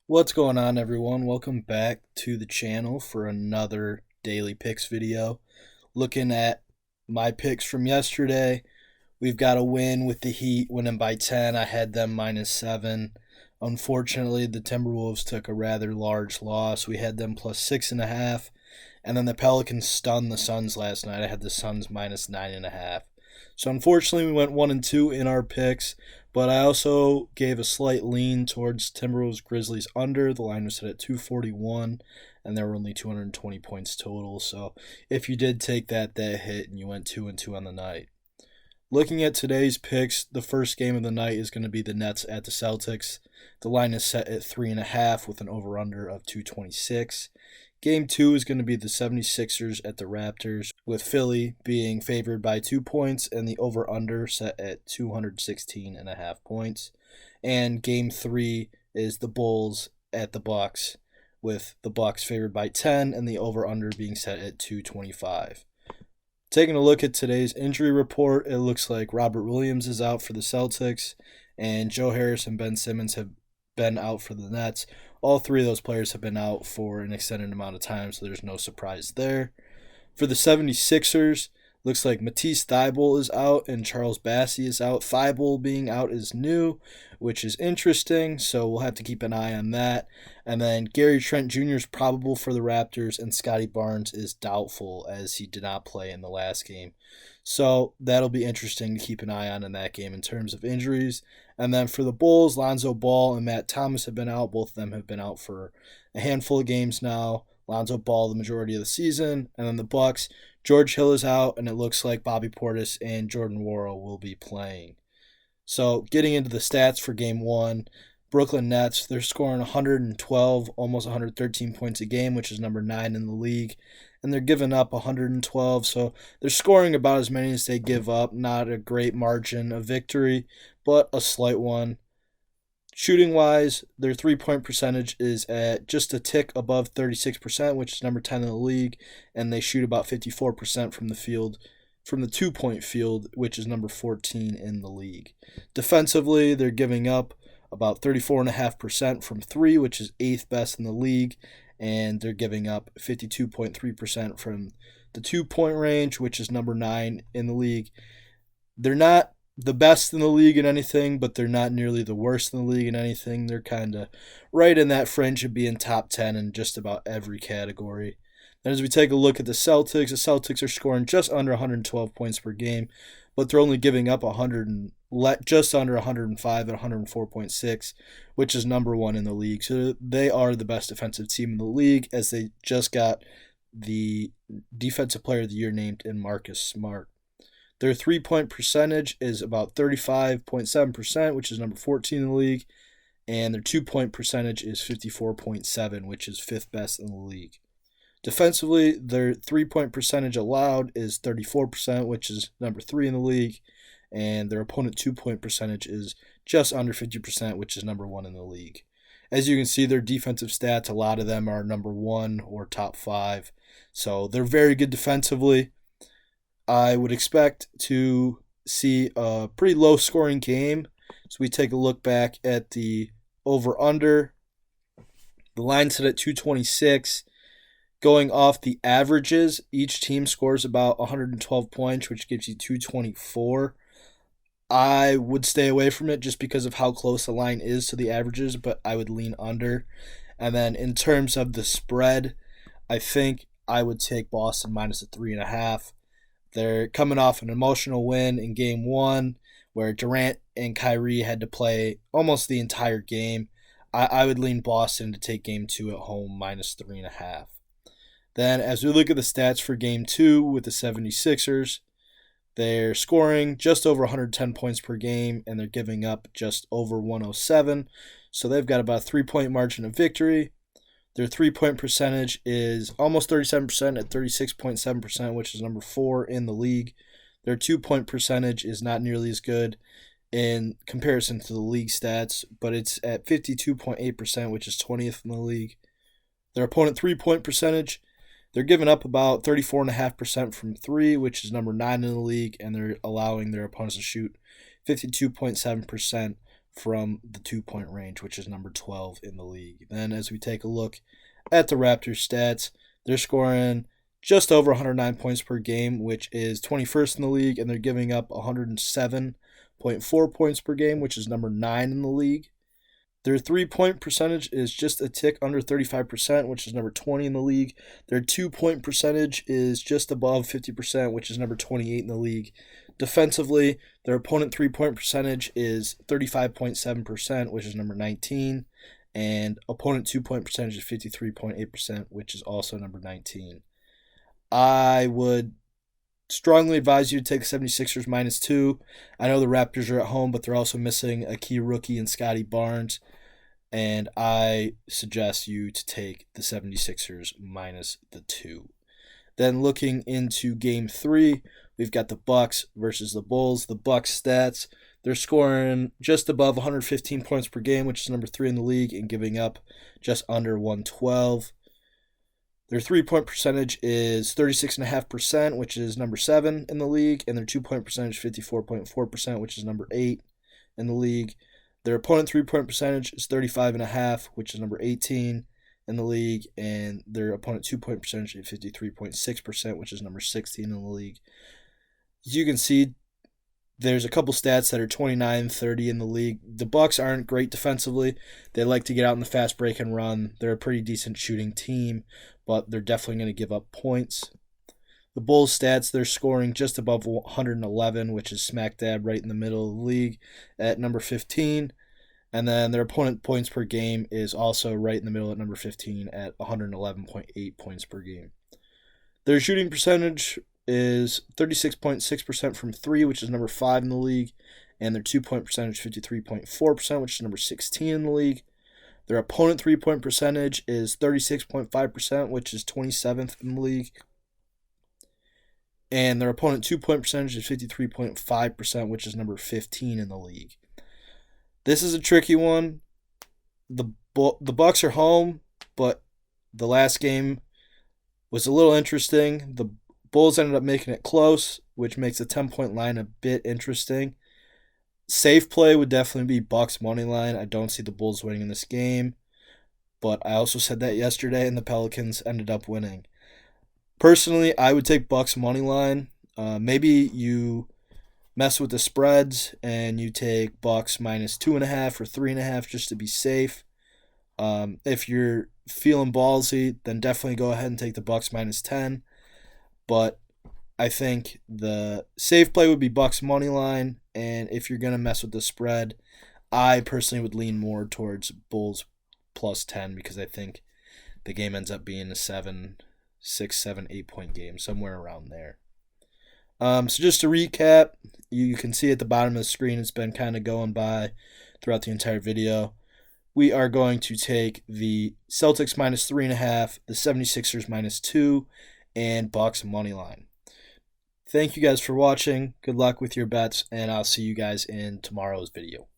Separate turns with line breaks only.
What's going on, everyone? Welcome back to the channel for another daily picks video. Looking at my picks from yesterday, we've got a win with the Heat winning by 10. I had them -7. Unfortunately, the Timberwolves took a rather large loss. We had them +6.5, and then the Pelicans stunned the Suns last night. I had the Suns -9.5. So unfortunately, we went 1-2 in our picks, but I also gave a slight lean towards Timberwolves Grizzlies under. The line was set at 241, and there were only 220 points total. So if you did take that hit, and you went 2-2 on the night. Looking at today's picks, the first game of the night is going to be the Nets at the Celtics. The line is set at 3.5 with an over-under of 226. Game 2 is going to be the 76ers at the Raptors, with Philly being favored by 2 points and the over-under set at 216.5 points. And Game 3 is the Bulls at the Bucks, with the Bucks favored by 10 and the over-under being set at 225. Taking a look at today's injury report, it looks like Robert Williams is out for the Celtics, and Joe Harris and Ben Simmons have been out for the Nets. All three of those players have been out for an extended amount of time, so there's no surprise there. For the 76ers, looks like Matisse Thybulle is out and Charles Bassey is out. Thybulle being out is new, which is interesting, so we'll have to keep an eye on that. And then Gary Trent Jr. is probable for the Raptors, and Scotty Barnes is doubtful as he did not play in the last game. So that'll be interesting to keep an eye on in that game in terms of injuries. And then for the Bulls, Lonzo Ball and Matt Thomas have been out. Both of them have been out for a handful of games now. Lonzo Ball the majority of the season. And then the Bucks, George Hill is out, and it looks like Bobby Portis and Jordan Worrell will be playing. So getting into the stats for Game 1, Brooklyn Nets, they're scoring 112, almost 113 points a game, which is number 9 in the league. And they're giving up 112, so they're scoring about as many as they give up. Not a great margin of victory, but a slight one. Shooting-wise, their three-point percentage is at just a tick above 36%, which is number 10 in the league, and they shoot about 54% from the field, from the two-point field, which is number 14 in the league. Defensively, they're giving up about 34.5% from three, which is 8th best in the league, and they're giving up 52.3% from the two-point range, which is number 9 in the league. They're not the best in the league in anything, but they're not nearly the worst in the league in anything. They're kind of right in that fringe of being top 10 in just about every category. Then as we take a look at the Celtics are scoring just under 112 points per game, but they're only giving up just under 105 at 104.6, which is number 1 in the league. So they are the best defensive team in the league, as they just got the Defensive Player of the Year named in Marcus Smart. Their three-point percentage is about 35.7%, which is number 14 in the league, and their two-point percentage is 54.7, which is 5th best in the league. Defensively, their three-point percentage allowed is 34%, which is number 3 in the league, and their opponent two-point percentage is just under 50%, which is number 1 in the league. As you can see, their defensive stats, a lot of them are number 1 or top 5, so they're very good defensively. I would expect to see a pretty low-scoring game. So we take a look back at the over-under. The line set at 226. Going off the averages, each team scores about 112 points, which gives you 224. I would stay away from it just because of how close the line is to the averages, but I would lean under. And then in terms of the spread, I think I would take Boston minus a 3.5. They're coming off an emotional win in Game 1 where Durant and Kyrie had to play almost the entire game. I would lean Boston to take Game 2 at home minus 3.5. Then as we look at the stats for Game 2 with the 76ers, they're scoring just over 110 points per game, and they're giving up just over 107. So they've got about a 3-point margin of victory. Their three-point percentage is almost 37% at 36.7%, which is number 4 in the league. Their two-point percentage is not nearly as good in comparison to the league stats, but it's at 52.8%, which is 20th in the league. Their opponent three-point percentage, they're giving up about 34.5% from three, which is number 9 in the league, and they're allowing their opponents to shoot 52.7% from the 2-point range, which is number 12 in the league. Then, as we take a look at the Raptors stats, they're scoring just over 109 points per game, which is 21st in the league, and they're giving up 107.4 points per game, which is number 9 in the league. Their 3-point percentage is just a tick under 35%, which is number 20 in the league. Their 2-point percentage is just above 50%, which is number 28 in the league. Defensively, their opponent 3-point percentage is 35.7%, which is number 19. And opponent 2-point percentage is 53.8%, which is also number 19. I would strongly advise you to take the 76ers -2. I know the Raptors are at home, but they're also missing a key rookie in Scotty Barnes. And I suggest you to take the 76ers -2. Then looking into Game 3, we've got the Bucks versus the Bulls. The Bucks stats, they're scoring just above 115 points per game, which is number 3 in the league, and giving up just under 112. Their 3-point percentage is 36.5%, which is number 7 in the league, and their 2-point percentage 54.4%, which is number 8 in the league. Their opponent 3-point percentage is 35.5%, which is number 18 in the league, and their opponent 2-point percentage is 53.6%, which is number 16 in the league. As you can see, there's a couple stats that are 29-30 in the league. The Bucks aren't great defensively. They like to get out in the fast break and run. They're a pretty decent shooting team, but they're definitely going to give up points. The Bulls stats, they're scoring just above 111, which is smack dab right in the middle of the league at number 15. And then their opponent points per game is also right in the middle at number 15 at 111.8 points per game. Their shooting percentage is 36.6% from 3, which is number 5 in the league. And their 2-point percentage 53.4%, which is number 16 in the league. Their opponent 3-point percentage is 36.5%, which is 27th in the league. And their opponent 2-point percentage is 53.5%, which is number 15 in the league. This is a tricky one. The Bucks are home, but the last game was a little interesting. The Bulls ended up making it close, which makes the 10-point line a bit interesting. Safe play would definitely be Bucks money line. I don't see the Bulls winning in this game, but I also said that yesterday, and the Pelicans ended up winning. Personally, I would take Bucks money line. Maybe you mess with the spreads and you take Bucks -2.5 or 3.5 just to be safe. If you're feeling ballsy, then definitely go ahead and take the Bucks -10. But I think the safe play would be Bucks money line, and if you're gonna mess with the spread, I personally would lean more towards Bulls +10 because I think the game ends up being a 6, 7, 8-point game, somewhere around there. So just to recap, you can see at the bottom of the screen, it's been kind of going by throughout the entire video. We are going to take the Celtics -3.5, the 76ers -2, and Bucks money line. Thank you guys for watching. Good luck with your bets, and I'll see you guys in tomorrow's video.